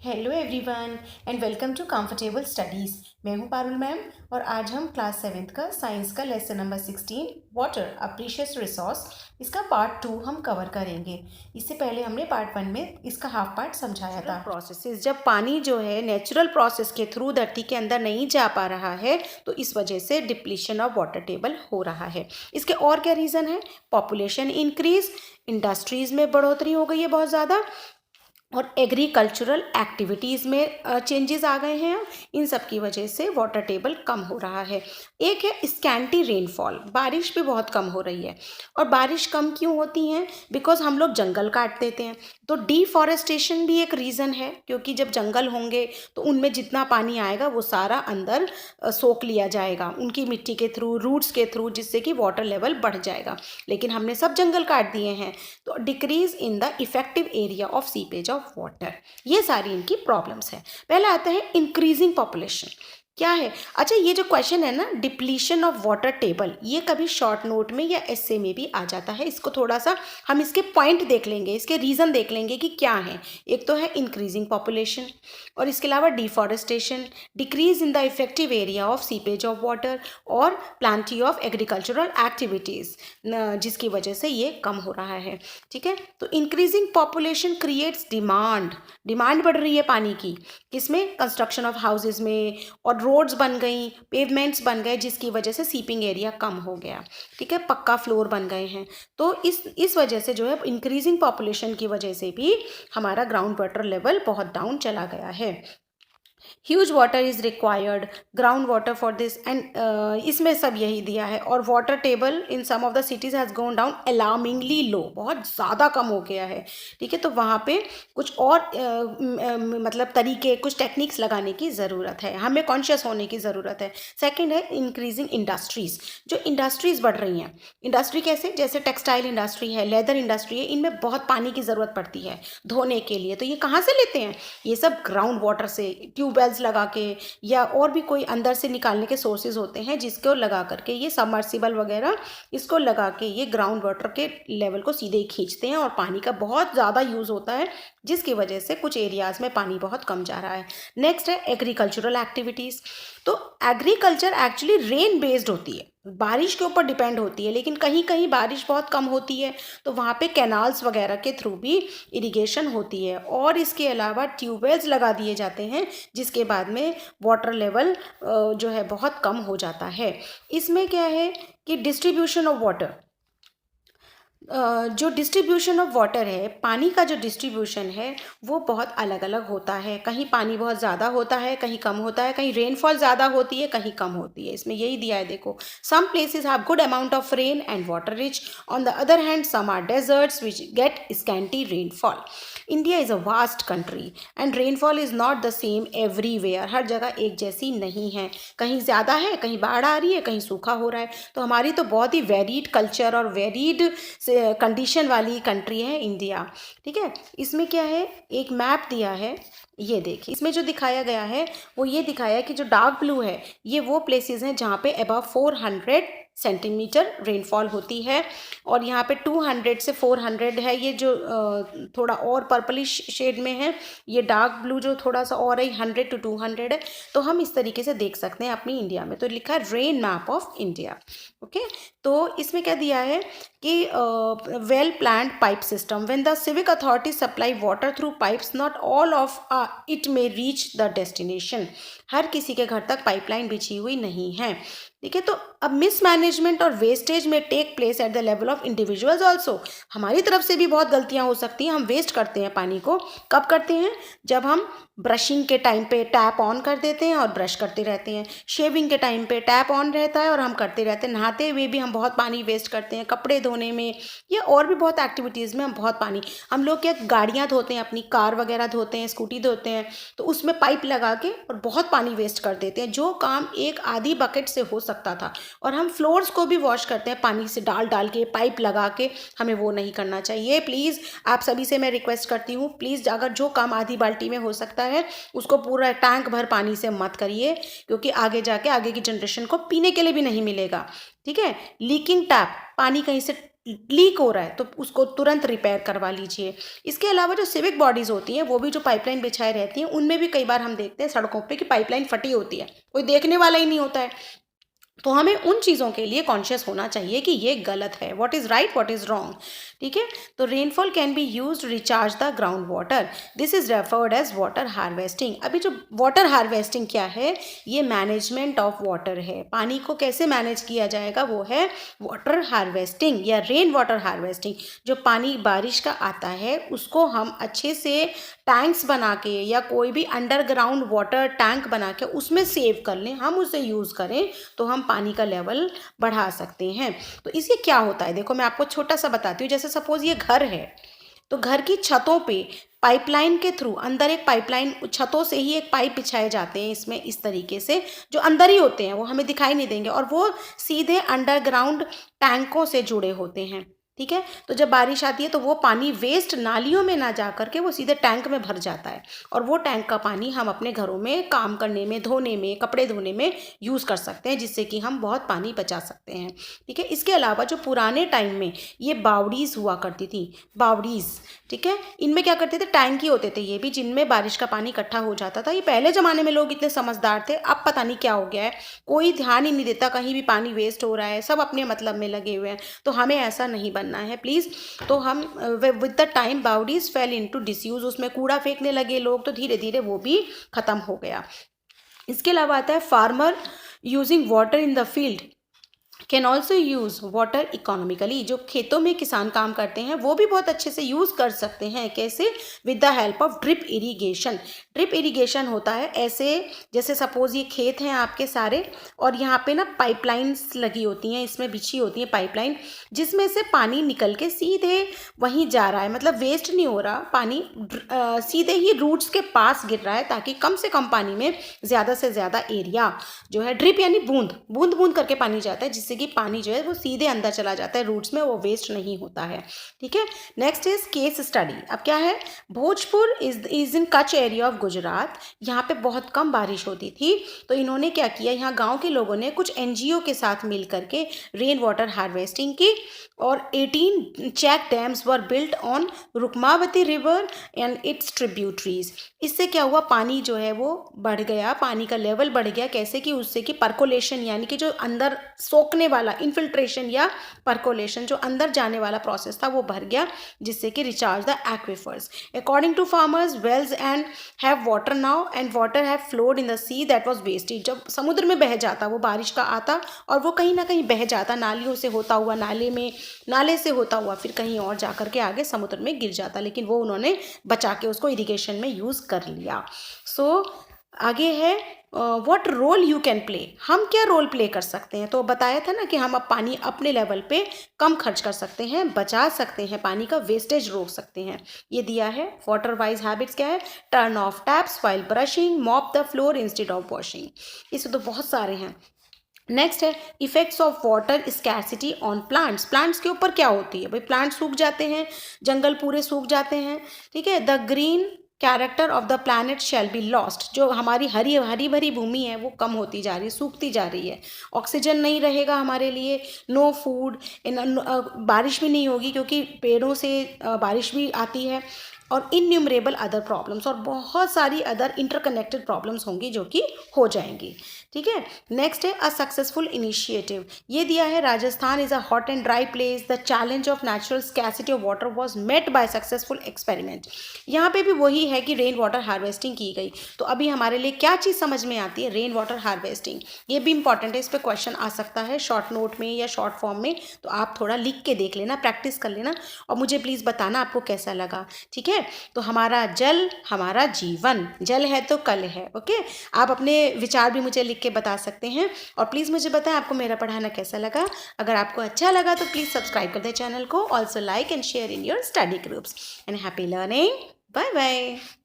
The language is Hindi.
Hello everyone and welcome to comfortable studies. मैं हूं पारुल मैम और आज हम क्लास 7th का साइंस का लेसन नंबर 16 वाटर अ प्रीशियस रिसोर्स इसका पार्ट 2 हम कवर करेंगे। इससे पहले हमने पार्ट 1 में इसका हाफ पार्ट समझाया था। प्रोसेसेस, जब पानी जो है नेचुरल प्रोसेस के थ्रू धरती के अंदर नहीं जा पा रहा है तो इस वजह से डिप्लीशन ऑफ वाटर टेबल हो रहा है। इसके और क्या रीज़न है? पॉपुलेशन इंक्रीज, इंडस्ट्रीज़ में बढ़ोतरी हो गई है बहुत ज़्यादा, और एग्रीकल्चरल एक्टिविटीज़ में चेंजेस आ गए हैं। इन सब की वजह से वाटर टेबल कम हो रहा है। एक है स्कैंटी रेनफॉल, बारिश भी बहुत कम हो रही है। और बारिश कम क्यों होती है? बिकॉज हम लोग जंगल काट देते हैं। तो डिफॉरेस्टेशन भी एक रीज़न है, क्योंकि जब जंगल होंगे तो उनमें जितना पानी आएगा वो सारा अंदर सोख लिया जाएगा उनकी मिट्टी के थ्रू, रूट्स के थ्रू, जिससे कि वाटर लेवल बढ़ जाएगा। लेकिन हमने सब जंगल काट दिए हैं तो decrease in the effective area of seepage of water. ये सारी इनकी प्रॉब्लम्स है। पहला आता है इंक्रीजिंग पॉपुलेशन। क्या है? अच्छा, ये जो क्वेश्चन है ना, डिप्लीशन ऑफ वाटर टेबल, ये कभी शॉर्ट नोट में या एस्से में भी आ जाता है। इसको थोड़ा सा हम इसके पॉइंट देख लेंगे, इसके रीज़न देख लेंगे कि क्या है। एक तो है इंक्रीजिंग पॉपुलेशन, और इसके अलावा deforestation, decrease in the effective area of seepage of water, और प्लांटी ऑफ एग्रीकल्चरल एक्टिविटीज़, जिसकी वजह से ये कम हो रहा है। ठीक है, तो increasing population creates demand, demand बढ़ रही है पानी की। किसमें? कंस्ट्रक्शन ऑफ हाउसेज में, और रोड्स बन गई, पेवमेंट्स बन गए, जिसकी वजह से सीपिंग एरिया कम हो गया। ठीक है, पक्का फ्लोर बन गए हैं। तो इस वजह से जो है इंक्रीजिंग पॉपुलेशन की वजह से भी हमारा ग्राउंड वाटर लेवल बहुत डाउन चला गया है। Huge water is required, ground water for this, and इसमें सब यही दिया है। और water table in some of the cities has gone down alarmingly low, बहुत ज़्यादा कम हो गया है। ठीक है, तो वहाँ पे कुछ और मतलब तरीके, कुछ टेक्निक्स लगाने की ज़रूरत है, हमें कॉन्शियस होने की ज़रूरत है। सेकेंड है इंक्रीजिंग इंडस्ट्रीज़। जो इंडस्ट्रीज़ बढ़ रही हैं, इंडस्ट्री कैसे? जैसे टेक्सटाइल इंडस्ट्री है, लेदर इंडस्ट्री है, इनमें बहुत पानी की ज़रूरत पड़ती है धोने के लिए। तो ये कहाँ से लेते हैं? ये सब ग्राउंड वाटर से, ट्यूबवेल्स लगा के, या और भी कोई अंदर से निकालने के सोर्सेज होते हैं जिसको लगा करके, ये सबमर्सिबल वगैरह, इसको लगा के ये ग्राउंड वाटर के लेवल को सीधे ही खींचते हैं, और पानी का बहुत ज़्यादा यूज़ होता है, जिसकी वजह से कुछ एरियाज़ में पानी बहुत कम जा रहा है। नेक्स्ट है एग्रीकल्चरल एक्टिविटीज़। तो एग्रीकल्चर एक्चुअली रेन बेस्ड होती है, बारिश के ऊपर डिपेंड होती है, लेकिन कहीं कहीं बारिश बहुत कम होती है तो वहाँ पे कैनाल्स वगैरह के थ्रू भी इरिगेशन होती है। और इसके अलावा ट्यूबवेल्स लगा दिए जाते हैं, जिसके बाद में वाटर लेवल जो है बहुत कम हो जाता है। इसमें क्या है कि डिस्ट्रीब्यूशन ऑफ वाटर, जो डिस्ट्रीब्यूशन ऑफ वाटर है, पानी का जो डिस्ट्रीब्यूशन है वो बहुत अलग अलग होता है। कहीं पानी बहुत ज़्यादा होता है, कहीं कम होता है, कहीं रेनफॉल ज़्यादा होती है, कहीं कम होती है। इसमें यही दिया है, देखो, some places have good amount of rain and water rich, on the other hand some are deserts which get scanty rainfall. India is a vast country and rainfall is not the same everywhere. हर जगह एक जैसी नहीं है, कहीं ज़्यादा है, कहीं बाढ़ आ रही है, कहीं सूखा हो रहा है। तो हमारी तो बहुत ही वेरीड कल्चर और वेरीड कंडीशन वाली कंट्री है इंडिया। ठीक है, इसमें क्या है, एक मैप दिया है, ये देखिए। इसमें जो दिखाया गया है वो ये दिखाया है कि जो डार्क ब्लू है ये वो प्लेसेस हैं जहाँ पे अबव 400 सेंटीमीटर रेनफॉल होती है, और यहाँ पे 200 से 400 है। ये जो थोड़ा और पर्पलिश शेड में है, ये डार्क ब्लू जो थोड़ा सा और है, 100 to 200 है। तो हम इस तरीके से देख सकते हैं अपनी इंडिया में। तो लिखा है rain map of India. Okay, तो इसमें क्या दिया है कि well planned pipe system, when the civic authority supply water through pipes, not all of it may reach the destination. हर किसी के घर तक पाइपलाइन बिछी हुई नहीं है। ठीक है, तो अब मिसमैनेजमेंट और वेस्टेज में take place at the level of individuals also. हमारी तरफ से भी बहुत गलतियां हो सकती हैं, हम वेस्ट करते हैं पानी को। कब करते हैं? जब हम ब्रशिंग के टाइम पे टैप ऑन कर देते हैं और ब्रश करते रहते हैं, शेविंग के टाइम पे टैप ऑन रहता है और हम करते रहते हैं, नहाते हुए भी हम बहुत पानी वेस्ट करते हैं, कपड़े धोने में या और भी बहुत एक्टिविटीज़ में हम बहुत पानी, हम लोग क्या गाड़ियाँ धोते हैं, अपनी कार वगैरह धोते हैं, स्कूटी धोते हैं, तो उसमें पाइप लगा के और बहुत पानी वेस्ट कर देते हैं, जो काम एक आधी बकेट से हो सकता था। और हम फ्लोर्स को भी वॉश करते हैं पानी से डाल डाल के, पाइप लगा के। हमें वो नहीं करना चाहिए। प्लीज़ आप सभी से मैं रिक्वेस्ट करती हूँ, प्लीज़ अगर जो काम आधी बाल्टी में हो सकता है उसको पूरा टैंक भर पानी से मत करिए, क्योंकि आगे जाके आगे की जनरेशन को पीने के लिए भी नहीं मिलेगा। ठीक है, लीकिंग टैप, पानी कहीं से लीक हो रहा है तो उसको तुरंत रिपेयर करवा लीजिए। इसके अलावा जो सिविक बॉडीज़ होती हैं वो भी जो पाइपलाइन बिछाए रहती हैं उनमें भी कई बार हम देखते हैं सड़कों पे कि पाइपलाइन फटी होती है, कोई देखने वाला ही नहीं होता है। तो हमें उन चीज़ों के लिए कॉन्शियस होना चाहिए कि ये गलत है, what is right what is wrong. ठीक है, तो rainfall can be use recharge the ground water, this is referred as water harvesting. अभी जो वाटर हार्वेस्टिंग क्या है, ये मैनेजमेंट ऑफ वाटर है। पानी को कैसे मैनेज किया जाएगा वो है वाटर हार्वेस्टिंग या रेन वाटर हार्वेस्टिंग। जो पानी बारिश का आता है उसको हम अच्छे से टैंक्स बना के या कोई भी अंडरग्राउंड वाटर टैंक बना के उसमें सेव कर लें, हम उसे यूज़ करें तो हम पानी का लेवल बढ़ा सकते हैं। तो इससे क्या होता है, देखो मैं आपको छोटा सा बताती हूँ। जैसे सपोज ये घर है, तो घर की छतों पे पाइपलाइन के थ्रू अंदर एक पाइपलाइन, छतों से ही एक पाइप बिछाए जाते हैं इसमें इस तरीके से, जो अंदर ही होते हैं वो हमें दिखाई नहीं देंगे और वो सीधे अंडरग्राउंड टैंकों से जुड़े होते हैं। ठीक है, तो जब बारिश आती है तो वो पानी वेस्ट नालियों में ना जा करके वो सीधे टैंक में भर जाता है और वो टैंक का पानी हम अपने घरों में काम करने में, धोने में, कपड़े धोने में यूज़ कर सकते हैं, जिससे कि हम बहुत पानी बचा सकते हैं। ठीक है, इसके अलावा जो पुराने टाइम में ये बावड़ीज़ हुआ करती थी, बावड़ीज़, ठीक है, इनमें क्या करते थे, टैंक ही होते थे ये भी, जिनमें बारिश का पानी इकट्ठा हो जाता था। ये पहले ज़माने में लोग इतने समझदार थे, अब पता नहीं क्या हो गया है, कोई ध्यान ही नहीं देता, कहीं भी पानी वेस्ट हो रहा है, सब अपने मतलब में लगे हुए हैं। तो हमें ऐसा नहीं बनना है प्लीज़। तो हम विद द टाइम बाउडीज फेल इनटू डिसयूज, उसमें कूड़ा फेंकने लगे लोग, तो धीरे धीरे वो भी ख़त्म हो गया। इसके अलावा आता है farmer using water in the field can also use water economically. जो खेतों में किसान काम करते हैं वो भी बहुत अच्छे से यूज़ कर सकते हैं। कैसे? With the help of drip irrigation. Drip irrigation होता है ऐसे, जैसे सपोज ये खेत हैं आपके सारे और यहाँ पे ना पाइपलाइंस लगी होती हैं, इसमें बिछी होती हैं पाइपलाइन, जिसमें से पानी निकल के सीधे वहीं जा रहा है, मतलब वेस्ट नहीं हो रहा पानी, सीधे ही रूट्स के पास गिर रहा है, ताकि कम से कम पानी में ज़्यादा से ज़्यादा एरिया जो है, ड्रिप यानी बूंद बूंद बूंद करके पानी जाता है, जिससे कि पानी जो है वो सीधे अंदर चला जाता है रूट्स में, वो वेस्ट नहीं होता है। ठीक है, नेक्स्ट इज केस स्टडी। अब क्या है, Bhojpur is in Kutch area of Gujarat. यहाँ पे बहुत कम बारिश होती थी, तो इन्होंने क्या किया, यहाँ गांव के लोगों ने कुछ एनजीओ के साथ मिल करके रेन वाटर हार्वेस्टिंग की और 18 check dams were built on Rukmavati river and its tributaries. इससे क्या हुआ, पानी जो है वो बढ़ गया, पानी का लेवल बढ़ गया। कैसे कि उससे कि परकोलेशन यानी कि जो अंदर सोखने वाला इन्फिल्ट्रेशन या परकोलेशन, जो अंदर जाने वाला प्रोसेस था वो भर गया, जिससे कि recharge the aquifers. According to farmers, wells and have water now and water have flowed in the sea that was wasted. जब समुद्र में बह जाता, वो बारिश का आता और वो कहीं ना कहीं बह जाता, नालियों से होता हुआ, नाले से होता हुआ फिर कहीं और जा करके आगे समुद्र में गिर जाता, लेकिन वो उन्होंने बचा के उसको इरिगेशन में यूज़ कर लिया। सो आगे है what role you can play, हम क्या रोल प्ले कर सकते हैं। तो बताया था ना कि हम अब पानी अपने लेवल पे कम खर्च कर सकते हैं, बचा सकते हैं, पानी का वेस्टेज रोक सकते हैं। ये दिया है वाटर वाइज हैबिट्स क्या है, turn off taps while brushing, mop the floor instead of washing. इससे तो बहुत सारे हैं। नेक्स्ट है effects of water scarcity on plants. Plants के ऊपर क्या होती है भाई, प्लांट सूख जाते हैं, जंगल पूरे सूख जाते हैं। ठीक है, the green character of the planet shall be lost. जो हमारी हरी भरी भूमि है वो कम होती जा रही है, सूखती जा रही है, ऑक्सीजन नहीं रहेगा हमारे लिए, नो फूड, बारिश भी नहीं होगी क्योंकि पेड़ों से बारिश भी आती है, और इनन्यूमरेबल अदर प्रॉब्लम्स, और बहुत सारी अदर इंटरकनेक्टेड प्रॉब्लम्स होंगी जो कि हो जाएंगी। ठीक है, नेक्स्ट है अ सक्सेसफुल इनिशिएटिव। ये दिया है Rajasthan is a hot and dry place, the challenge of natural scarcity of water was met by successful experiment. यहाँ पे भी वही है कि रेन वाटर हार्वेस्टिंग की गई। तो अभी हमारे लिए क्या चीज़ समझ में आती है, रेन वाटर हार्वेस्टिंग। ये भी इंपॉर्टेंट है, इस पर क्वेश्चन आ सकता है शॉर्ट नोट में या शॉर्ट फॉर्म में, तो आप थोड़ा लिख के देख लेना, प्रैक्टिस कर लेना और मुझे प्लीज़ बताना आपको कैसा लगा। ठीक है, तो हमारा जल हमारा जीवन, जल है तो कल है। ओके, आप अपने विचार भी मुझे लिख के बता सकते हैं और प्लीज़ मुझे बताएं आपको मेरा पढ़ाना कैसा लगा। अगर आपको अच्छा लगा तो प्लीज़ सब्सक्राइब कर दें चैनल को, also like and share in your study groups and happy learning. Bye bye.